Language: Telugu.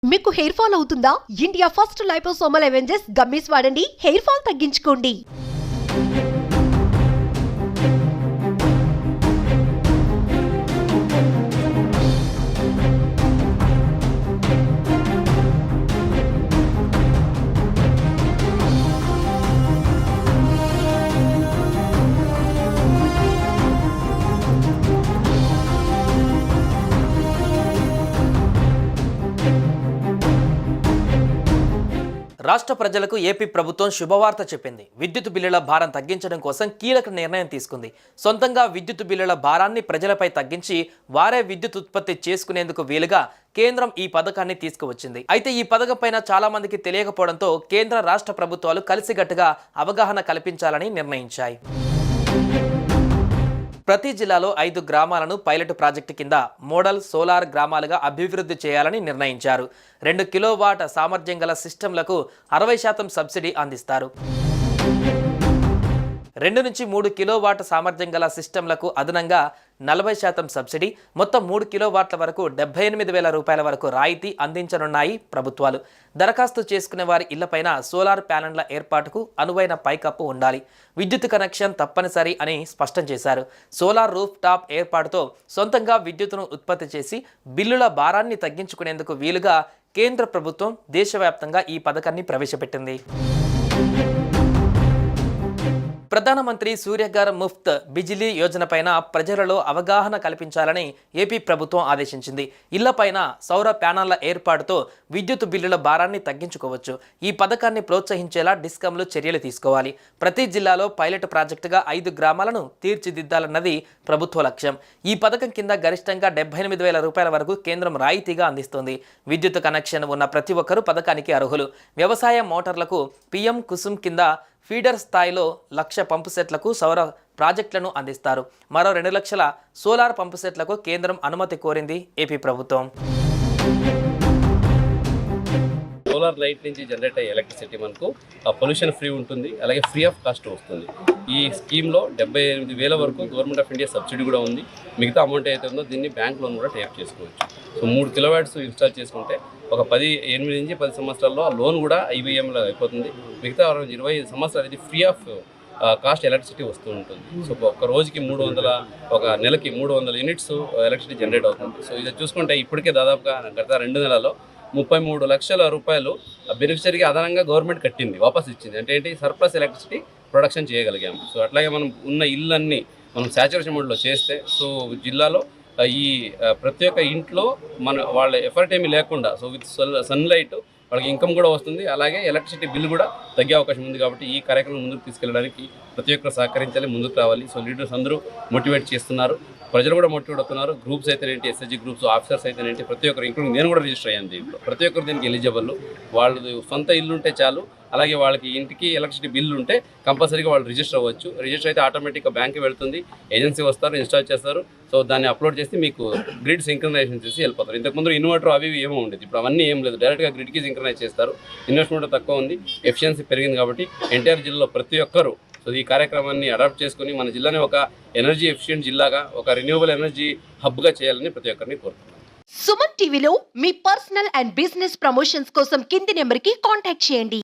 మీకు హెయిర్ ఫాల్ అవుతుందా? India first liposomal Avengers gummies వాడండి, హెయిర్ ఫాల్ తగ్గించుకోండి. రాష్ట్ర ప్రజలకు ఏపీ ప్రభుత్వం శుభవార్త చెప్పింది. విద్యుత్ బిల్లుల భారం తగ్గించడం కోసం కీలక నిర్ణయం తీసుకుంది. సొంతంగా విద్యుత్ బిల్లుల భారాన్ని ప్రజలపై తగ్గించి వారే విద్యుత్ ఉత్పత్తి చేసుకునేందుకు వీలుగా కేంద్రం ఈ పథకాన్ని తీసుకువచ్చింది. అయితే ఈ పథకం పైన చాలా మందికి తెలియకపోవడంతో కేంద్ర రాష్ట్ర ప్రభుత్వాలు కలిసికట్టుగా అవగాహన కల్పించాలని నిర్ణయించాయి. ప్రతి జిల్లాలో 5 గ్రామాలను పైలట్ ప్రాజెక్టు కింద మోడల్ సోలార్ గ్రామాలుగా అభివృద్ధి చేయాలని నిర్ణయించారు. 2 కిలోవాట్ సామర్థ్యం గల సిస్టంలకు 60% సబ్సిడీ అందిస్తారు. 2 నుంచి 3 కిలోవాట్ సామర్థ్యం గల సిస్టంలకు అదనంగా 40% సబ్సిడీ, మొత్తం 3 కిలోవాట్ల వరకు 78,000 రూపాయల వరకు రాయితీ అందించనున్నాయి ప్రభుత్వాలు. దరఖాస్తు చేసుకునే వారి ఇళ్లపైన సోలార్ ప్యానెళ్ల ఏర్పాటుకు అనువైన పైకప్పు ఉండాలి. విద్యుత్ కనెక్షన్ తప్పనిసరి అని స్పష్టం చేశారు. సోలార్ రూఫ్ టాప్ ఏర్పాటుతో సొంతంగా విద్యుత్తును ఉత్పత్తి చేసి బిల్లుల భారాన్ని తగ్గించుకునేందుకు వీలుగా కేంద్ర ప్రభుత్వం దేశవ్యాప్తంగా ఈ పథకాన్ని ప్రవేశపెట్టింది. ప్రధానమంత్రి సూర్యఘర్ ముఫ్త్ బిజిలీ యోజన పైన ప్రజలలో అవగాహన కల్పించాలని ఏపీ ప్రభుత్వం ఆదేశించింది. ఇళ్లపైన సౌర ప్యానెళ్ల ఏర్పాటుతో విద్యుత్ బిల్లుల భారాన్ని తగ్గించుకోవచ్చు. ఈ పథకాన్ని ప్రోత్సహించేలా డిస్కంలు చర్యలు తీసుకోవాలి. ప్రతి జిల్లాలో పైలట్ ప్రాజెక్టుగా 5 గ్రామాలను తీర్చిదిద్దాలన్నది ప్రభుత్వ లక్ష్యం. ఈ పథకం కింద గరిష్టంగా 78,000 రూపాయల వరకు కేంద్రం రాయితీగా అందిస్తుంది. విద్యుత్ కనెక్షన్ ఉన్న ప్రతి ఒక్కరూ పథకానికి అర్హులు. వ్యవసాయ మోటార్లకు పీఎం కుసుమ్ కింద ఫీడర్ స్థాయిలో 1,00,000 పంపు సెట్లకు సౌర ప్రాజెక్టులను అందిస్తారు. మరో 2 లక్షల సోలార్ పంపు సెట్లకు కేంద్రం అనుమతి కోరింది ఏపీ ప్రభుత్వం. సోలార్ లైట్ నుంచి జనరేట్ అయ్యే ఎలక్ట్రిసిటీ మనకు పొల్యూషన్ ఫ్రీ ఉంటుంది, అలాగే ఫ్రీ ఆఫ్ కాస్ట్ వస్తుంది. ఈ స్కీమ్లో 78,000 వరకు గవర్నమెంట్ ఆఫ్ ఇండియా సబ్సిడీ కూడా ఉంది. మిగతా అమౌంట్ అయితే ఉందో దీన్ని బ్యాంక్ లోన్ కూడా టేప్ చేసుకోవచ్చు. సో 3 కిలోవాట్స్ ఇన్స్టాల్ చేసుకుంటే ఒక 8 నుంచి 10 సంవత్సరాల్లో ఆ లోన్ కూడా ఐబీఎంలో అయిపోతుంది. మిగతా 25 సంవత్సరాలు ఇది ఫ్రీ ఆఫ్ కాస్ట్ ఎలక్ట్రిసిటీ వస్తూ ఉంటుంది. సో ఒక రోజుకి ఒక నెలకి 300 యూనిట్స్ ఎలక్ట్రిసిటీ జనరేట్ అవుతుంది. సో ఇది చూసుకుంటే ఇప్పటికే దాదాపుగా గత 2 నెలల్లో 33 లక్షల రూపాయలు బెనిఫిషరీకి అదనంగా గవర్నమెంట్ కట్టింది, వాపస్ ఇచ్చింది. అంటే ఏంటి, సర్ప్లస్ ఎలక్ట్రిసిటీ ప్రొడక్షన్ చేయగలిగాము. సో అట్లాగే మనం ఉన్న ఇళ్ళన్నీ మనం శాచురేషన్ మోడ్లో చేస్తే సో జిల్లాలో ఈ ప్రతి ఒక్క ఇంట్లో వాళ్ళ ఎఫర్ట్ ఏమీ లేకుండా సో విత్ సన్లైట్ వాళ్ళకి ఇన్కమ్ కూడా వస్తుంది, అలాగే ఎలక్ట్రిసిటీ బిల్ కూడా తగ్గే అవకాశం ఉంది. కాబట్టి ఈ కార్యక్రమం ముందుకు తీసుకెళ్ళడానికి ప్రతి ఒక్కరు సహకరించాలి, ముందుకు రావాలి. సో లీడర్స్ అందరూ మోటివేట్ చేస్తున్నారు, ప్రజలు కూడా మోటివేట్ అవుతున్నారు. గ్రూప్స్ అయితేనేంటి, ఎస్ఎస్జి గ్రూప్స్, ఆఫీసర్స్ అయితేనేంటి, ప్రతి ఒక్కరు ఇంక్లూడింగ్ నేను కూడా రిజిస్టర్ అయ్యాను దీంట్లో. ప్రతి ఒక్కరు దీనికి ఎలిజిబుల్. వాళ్ళు సొంత ఇల్లు ఉంటే చాలు, అలాగే వాళ్ళకి ఇంటికి ఎలక్ట్రిసిటీ బిల్లు ఉంటే కంపల్సరీగా వాళ్ళు రిజిస్టర్ అవ్వచ్చు. రిజిస్టర్ అయితే ఆటోమేటిక్గా బ్యాంక్కి వెళ్తుంది, ఏజెన్సీ వస్తారు, ఇన్స్టాల్ చేస్తారు. సో దాన్ని అప్లోడ్ చేసి మీకు గ్రిడ్ సింక్రనైజేషన్ చేసి వెళ్ళిపోతారు. ఇంతకుముందు ఇన్వర్టర్ అవి ఏమో ఉండేది, ఇప్పుడు అవన్నీ ఏం లేదు, డైరెక్ట్గా గ్రిడ్కి సింక్రనైజ్ చేస్తారు. ఇన్వెస్ట్మెంట్ తక్కువ ఉంది, ఎఫిషియన్సీ పెరిగింది. కాబట్టి ఎన్టీఆర్ జిల్లాలో ప్రతి ఒక్కరు సో ఈ కార్యక్రమాన్ని అడాప్ట్ చేసుకుని మన జిల్లాని ఒక ఎనర్జీ ఎఫిషియెంట్ జిల్లాగా, ఒక రెన్యూవబుల్ ఎనర్జీ హబ్గా చేయాలని ప్రతి ఒక్కరిని కోరుతున్నాను. సుమన్ టీవీలో మీ పర్సనల్ అండ్ బిజినెస్ ప్రమోషన్స్ కోసం కింది నెంబర్కి కాంటాక్ట్ చేయండి.